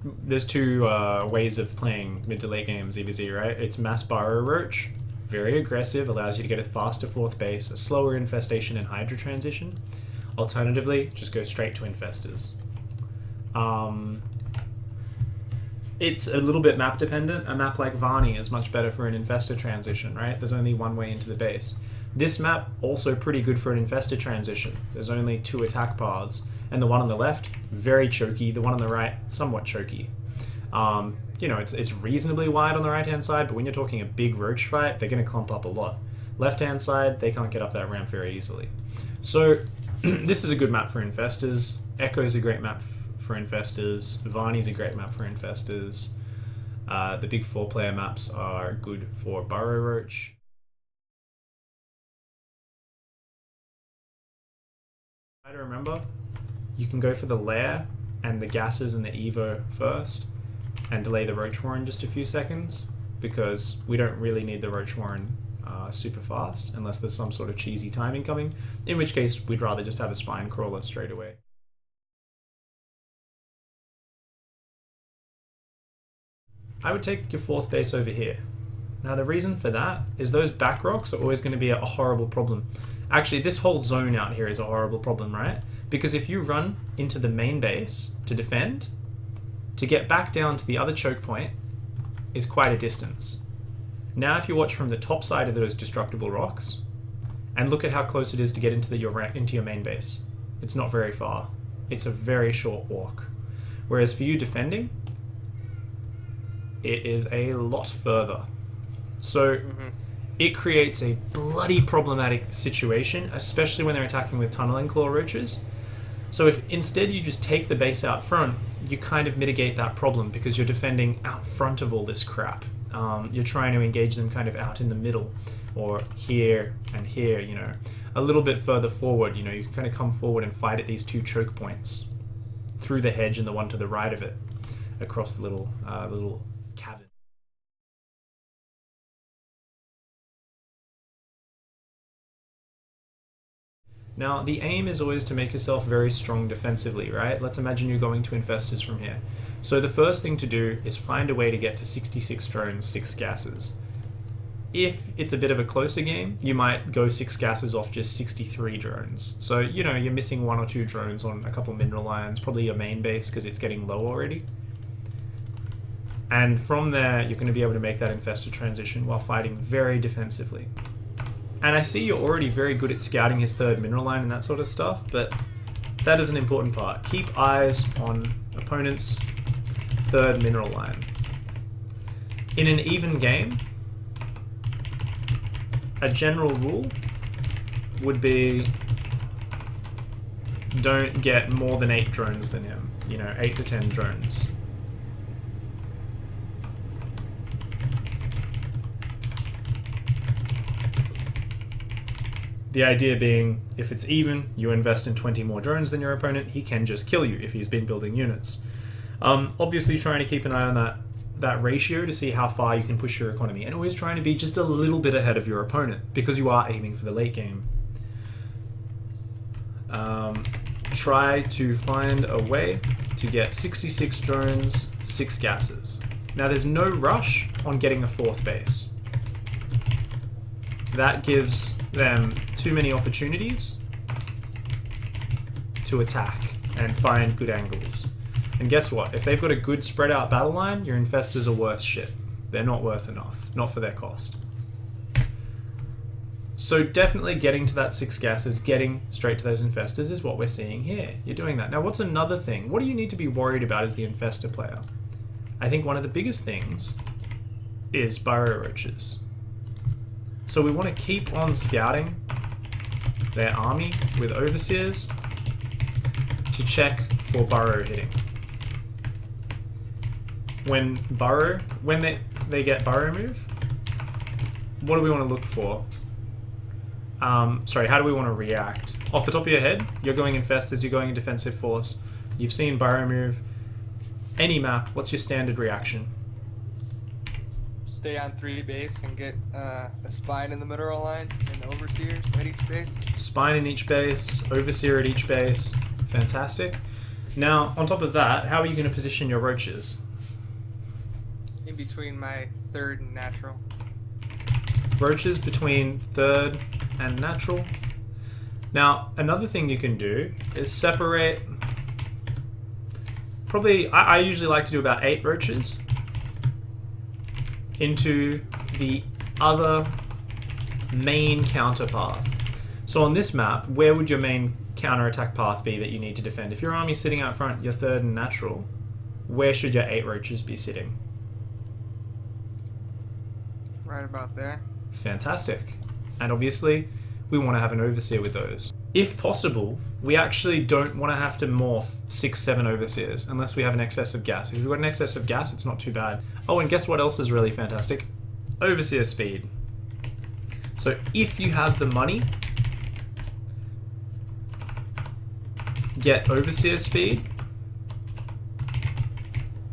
there's two ways of playing mid to late game ZVZ, right? It's mass Burrow Roach, very aggressive, allows you to get a faster fourth base, a slower infestation and Hydra transition. Alternatively, just go straight to Infestors. It's a little bit map dependent. A map like Varney is much better for an Infestor transition, right? There's only one way into the base. This map, also pretty good for an Infestor transition. There's only 2 attack paths. And the one on the left, very choky. The one on the right, somewhat choky. You know, it's reasonably wide on the right-hand side, but when you're talking a big Roach fight, they're going to clump up a lot. Left-hand side, they can't get up that ramp very easily. So, this is a good map for Infestors. Echo's a great map for Infestors. Varney's a great map for Infestors. The big 4-player maps are good for Burrow Roach. Try to remember, you can go for the Lair and the gases and the Evo first and delay the Roach Warren just a few seconds, because we don't really need the Roach Warren super fast unless there's some sort of cheesy timing coming, in which case we'd rather just have a Spine Crawler straight away. I would take your fourth base over here. Now the reason for that is those back rocks are always going to be a horrible problem. Actually, this whole zone out here is a horrible problem, right? Because if you run into the main base to defend, to get back down to the other choke point is quite a distance. Now if you watch from the top side of those destructible rocks, and look at how close it is to get into your main base. It's not very far. It's a very short walk. Whereas for you defending, it is a lot further. So it creates a bloody problematic situation, especially when they're attacking with tunneling claw roaches. So if instead you just take the base out front, you kind of mitigate that problem because you're defending out front of all this crap. You're trying to engage them kind of out in the middle, or here and here, you know, a little bit further forward. You know, you can kind of come forward and fight at these 2 choke points through the hedge and the one to the right of it, across the little cavern. Now, the aim is always to make yourself very strong defensively, right? Let's imagine you're going to Infestors from here. So the first thing to do is find a way to get to 66 drones, 6 gases. If it's a bit of a closer game, you might go 6 gases off just 63 drones. So, you know, you're missing 1 or 2 drones on a couple mineral ions, probably your main base because it's getting low already. And from there, you're going to be able to make that Infestor transition while fighting very defensively. And I see you're already very good at scouting his 3rd mineral line and that sort of stuff, but that is an important part. Keep eyes on opponent's 3rd mineral line. In an even game, a general rule would be don't get more than 8 drones than him. You know, 8 to 10 drones. The idea being, if it's even, you invest in 20 more drones than your opponent, he can just kill you if he's been building units. Obviously trying to keep an eye on that ratio to see how far you can push your economy, and always trying to be just a little bit ahead of your opponent, because you are aiming for the late game. Try to find a way to get 66 drones, 6 gases. Now there's no rush on getting a 4th base. That gives them too many opportunities to attack and find good angles. And guess what? If they've got a good spread out battle line, your Infestors are worth shit. They're not worth enough. Not for their cost. So definitely getting to that 6 gases, getting straight to those Infestors is what we're seeing here. You're doing that. Now what's another thing? What do you need to be worried about as the Infestor player? I think one of the biggest things is Burrow Roaches. So we want to keep on scouting their army with Overseers to check for Burrow hitting. When they get Burrow move, what do we want to look for? Sorry, how do we want to react? Off the top of your head, you're going Infestors, you're going in defensive force, you've seen Burrow move. Any map, what's your standard reaction? Stay on 3 base and get a Spine in the mineral line and Overseers at each base. Spine in each base, Overseer at each base. Fantastic. Now, on top of that, how are you going to position your roaches? In between my third and natural. Roaches between third and natural. Now, another thing you can do is separate. Probably, I usually like to do about 8 roaches into the other main counter path. So on this map, where would your main counter-attack path be that you need to defend? If your army's sitting out front, your third and natural, where should your 8 roaches be sitting? Right about there. Fantastic. And obviously, we want to have an overseer with those. If possible, we actually don't want to have to morph 6-7 overseers unless we have an excess of gas. If we've got an excess of gas, it's not too bad. Oh, and guess what else is really fantastic? Overseer speed. So if you have the money, get overseer speed,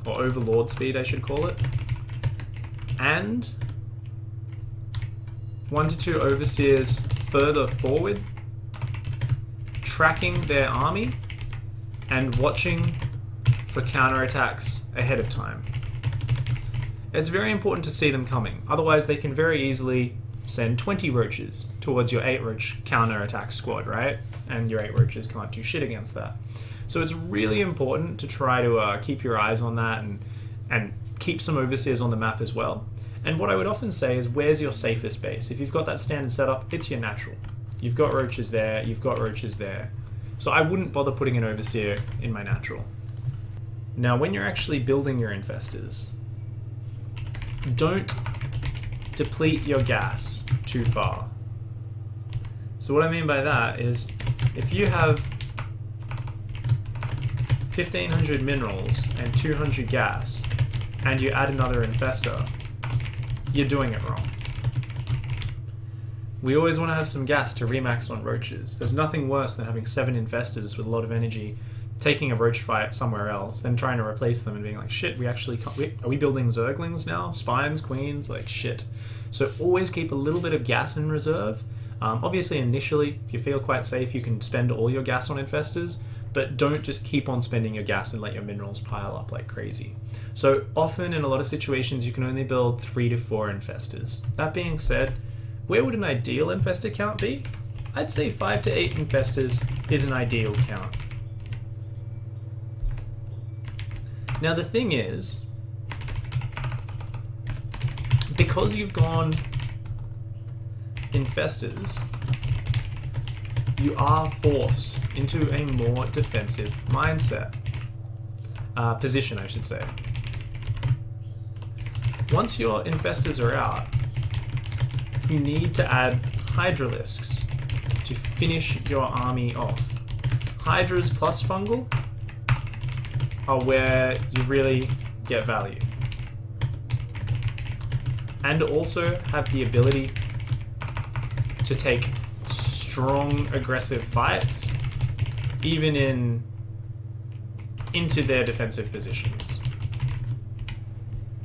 or overlord speed I should call it, and 1 to 2 overseers further forward, tracking their army and watching for counterattacks ahead of time. It's very important to see them coming, otherwise they can very easily send 20 roaches towards your 8 roach counterattack squad, right? And your 8 roaches can't do shit against that. So it's really important to try to keep your eyes on that and keep some overseers on the map as well. And what I would often say is, where's your safest base? If you've got that standard setup, it's your natural. You've got roaches there, you've got roaches there. So I wouldn't bother putting an overseer in my natural. Now, when you're actually building your infestors, don't deplete your gas too far. So what I mean by that is, if you have 1500 minerals and 200 gas, and you add another infestor, you're doing it wrong. We always want to have some gas to remax on roaches. There's nothing worse than having 7 infestors with a lot of energy, taking a roach fight somewhere else, then trying to replace them and being like, shit, we actually can't, are we building zerglings now? Spines, queens, like shit. So always keep a little bit of gas in reserve. Obviously, initially, if you feel quite safe, you can spend all your gas on infestors, but don't just keep on spending your gas and let your minerals pile up like crazy. So often, in a lot of situations, you can only build 3 to 4 infestors. That being said, where would an ideal infestor count be? I'd say 5 to 8 infestors is an ideal count. Now the thing is, because you've gone infestors, you are forced into a more defensive mindset. Position, I should say. Once your infestors are out, you need to add hydralisks to finish your army off. Hydras plus fungal are where you really get value. And also have the ability to take strong aggressive fights even into their defensive positions.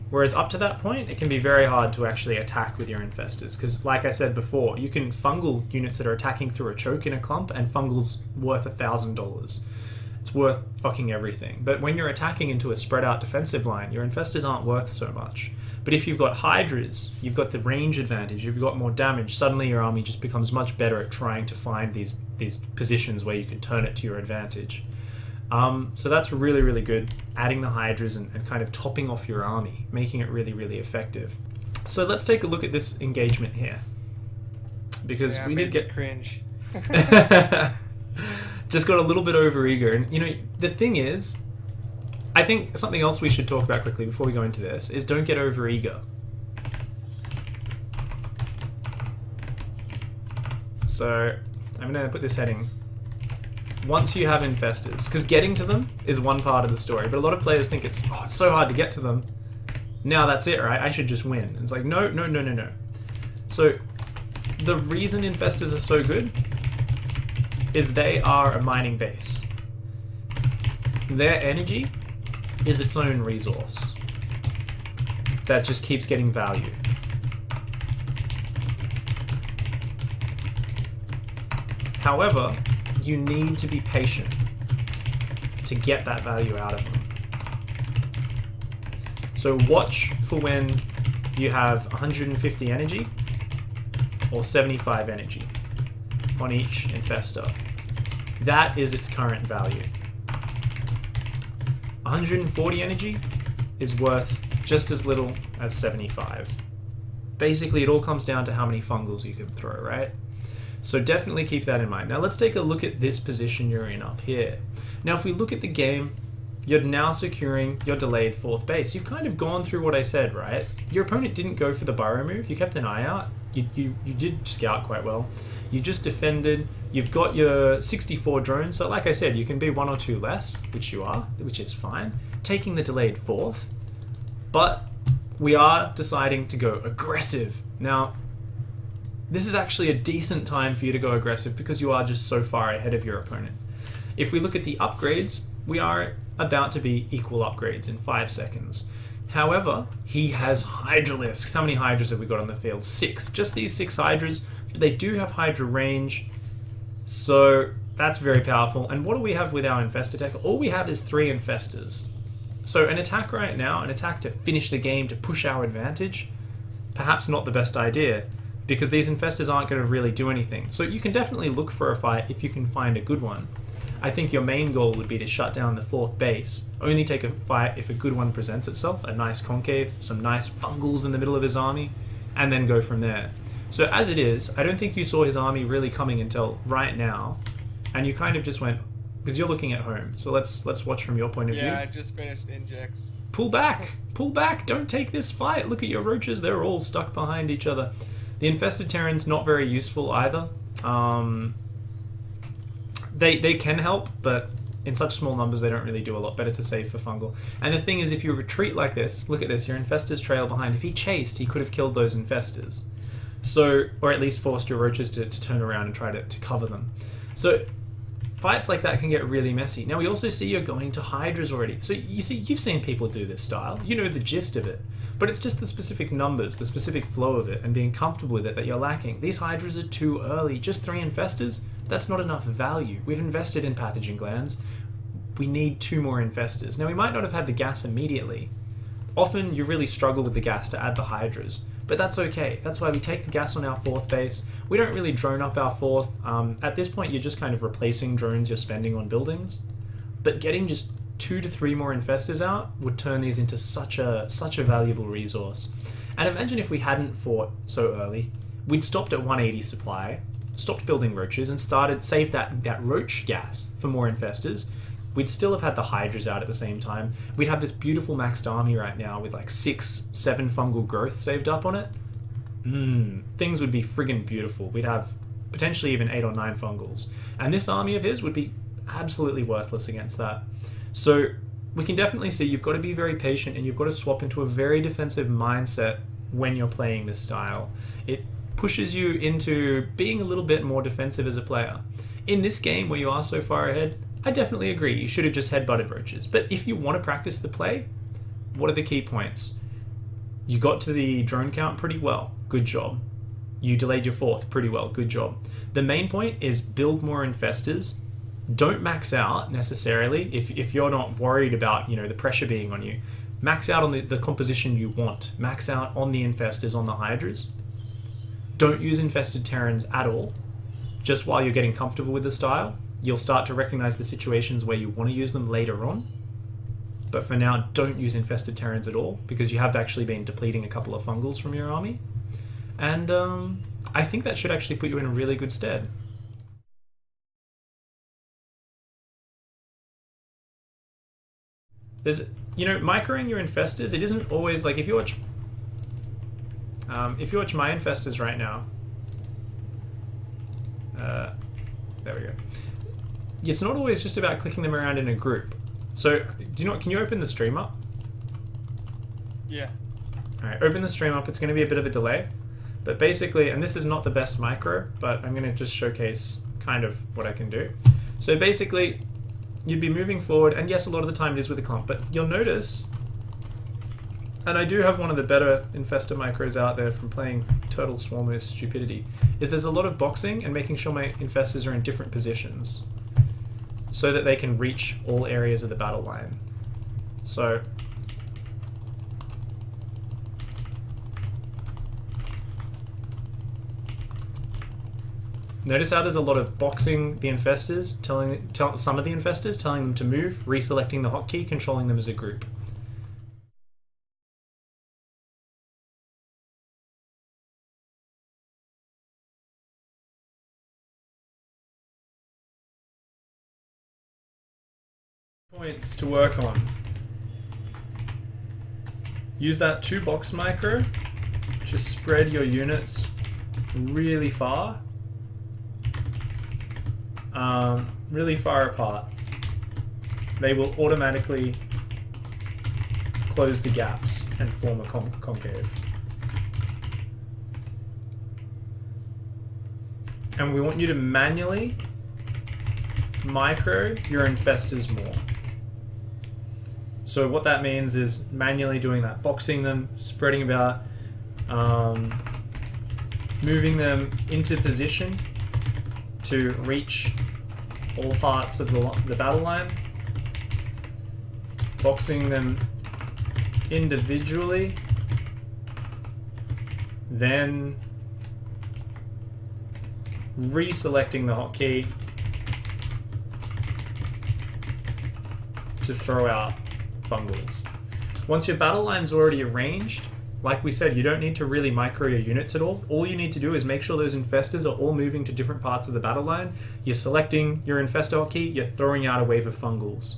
Whereas up to that point, it can be very hard to actually attack with your infestors, because like I said before, you can fungal units that are attacking through a choke in a clump, and fungal's worth $1,000. It's worth fucking everything. But when you're attacking into a spread out defensive line, your infestors aren't worth so much. But if you've got hydras, you've got the range advantage, you've got more damage, suddenly your army just becomes much better at trying to find these positions where you can turn it to your advantage. So that's really, really good, adding the hydras and kind of topping off your army, making it really, really effective. So let's take a look at this engagement here. Because we did get cringe. Just got a little bit overeager. And, you know, the thing is, I think something else we should talk about quickly before we go into this is don't get overeager. So I'm going to put this heading. Once you have infestors, because getting to them is one part of the story, but a lot of players think it's so hard to get to them. Now that's it, right? I should just win. It's like, no. So the reason infestors are so good is they are a mining base. Their energy is its own resource that just keeps getting value. However, you need to be patient. to get that value out of them. So watch for when you have 150 energy or 75 energy on each Infestor. That is its current value. 140 energy is worth just as little as 75. Basically, it all comes down to how many fungals you can throw, right? So definitely keep that in mind. Now let's take a look at this position you're in up here. Now if we look at the game, you're now securing your delayed 4th base. You've kind of gone through what I said, right? Your opponent didn't go for the burrow move. You kept an eye out. You did scout quite well. You just defended. You've got your 64 drones. So like I said, you can be 1 or 2 less, which you are, which is fine. Taking the delayed 4th. But we are deciding to go aggressive. Now, this is actually a decent time for you to go aggressive because you are just so far ahead of your opponent. If we look at the upgrades, we are about to be equal upgrades in 5 seconds. However, he has Hydralisks. How many Hydras have we got on the field? 6. Just these 6 Hydras, but they do have Hydra range, so that's very powerful. And what do we have with our Infestor tech? All we have is 3 Infestors. So an attack right now, an attack to finish the game, to push our advantage, perhaps not the best idea, because these Infestors aren't going to really do anything. So you can definitely look for a fight if you can find a good one. I think your main goal would be to shut down the 4th base. Only take a fight if a good one presents itself, a nice concave, some nice fungals in the middle of his army, and then go from there. So as it is, I don't think you saw his army really coming until right now, and you kind of just went, because you're looking at home, so let's watch from your point of view. Yeah, I just finished injects. Pull back! Pull back! Don't take this fight! Look at your roaches, they're all stuck behind each other. The Infested Terran's not very useful either. They can help, but in such small numbers they don't really do a lot. Better to save for fungal. And the thing is, if you retreat like this, look at this, your Infestors trail behind. If he chased, he could have killed those Infestors. So, or at least forced your roaches to turn around and try to cover them. So fights like that can get really messy. Now we also see you're going to Hydras already. So you've seen people do this style. You know the gist of it. But it's just the specific numbers, the specific flow of it, and being comfortable with it that you're lacking. These Hydras are too early. Just 3 Infestors? That's not enough value. We've invested in pathogen glands. We need 2 more Infestors. Now we might not have had the gas immediately. Often you really struggle with the gas to add the Hydras. But that's okay. That's why we take the gas on our 4th base. We don't really drone up our 4th. At this point, you're just kind of replacing drones you're spending on buildings. But getting just 2 to 3 more Infestors out would turn these into such a valuable resource. And imagine if we hadn't fought so early. We'd stopped at 180 supply, stopped building roaches, and saved that roach gas for more Infestors. We'd still have had the Hydras out at the same time. We'd have this beautiful maxed army right now with like 6, 7 fungal growth saved up on it. Things would be friggin' beautiful. We'd have potentially even 8 or 9 fungals. And this army of his would be absolutely worthless against that. So we can definitely see you've got to be very patient and you've got to swap into a very defensive mindset when you're playing this style. It pushes you into being a little bit more defensive as a player. In this game where you are so far ahead, I definitely agree, you should have just headbutted roaches. But if you want to practice the play, what are the key points? You got to the drone count pretty well, good job. You delayed your 4th pretty well, good job. The main point is build more Infestors. Don't max out necessarily if you're not worried about the pressure being on you. Max out on the composition you want. Max out on the Infestors, on the Hydras. Don't use Infested Terrans at all, just while you're getting comfortable with the style. You'll start to recognize the situations where you want to use them later on. But for now, don't use Infested Terrans at all, because you have actually been depleting a couple of fungals from your army. And I think that should actually put you in a really good stead. There's, microing your Infestors, it isn't always like, if you watch my Infestors right now, there we go. It's not always just about clicking them around in a group. So, can you open the stream up? Yeah. Alright, open the stream up. It's going to be a bit of a delay. But basically, and this is not the best micro, but I'm going to just showcase kind of what I can do. So basically, you'd be moving forward, and yes, a lot of the time it is with a clump, but you'll notice, and I do have one of the better Infestor micros out there from playing Turtle Swarmer's Stupidity, is there's a lot of boxing and making sure my Infestors are in different positions. so that they can reach all areas of the battle line. So notice how there's a lot of boxing the infestors, some of the infestors telling them to move, reselecting the hotkey, controlling them as a group. Points to work on. Use that 2-box micro to spread your units really far. Really far apart. They will automatically close the gaps and form a concave. And we want you to manually micro your infestors more. So what that means is manually doing that, boxing them, spreading about, moving them into position to reach all parts of the battle line, boxing them individually, then reselecting the hotkey to throw out fungals. Once your battle line's already arranged, like we said, you don't need to really micro your units at all. All you need to do is make sure those infestors are all moving to different parts of the battle line. You're selecting your infestor hotkey, you're throwing out a wave of fungals.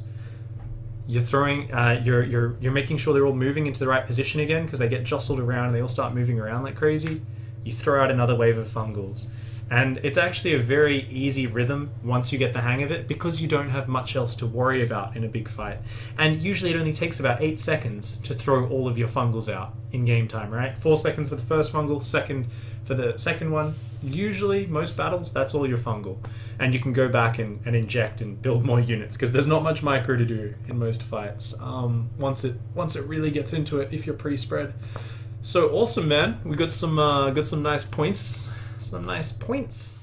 You're throwing, you're making sure they're all moving into the right position again because they get jostled around and they all start moving around like crazy. You throw out another wave of fungals. And it's actually a very easy rhythm once you get the hang of it because you don't have much else to worry about in a big fight. And usually it only takes about 8 seconds to throw all of your fungals out in game time, right? 4 seconds for the first fungal, second for the second one. Usually, most battles, that's all your fungal. And you can go back and inject and build more units because there's not much micro to do in most fights once it really gets into it if you're pre-spread. So awesome, man. We got some nice points. Some nice points.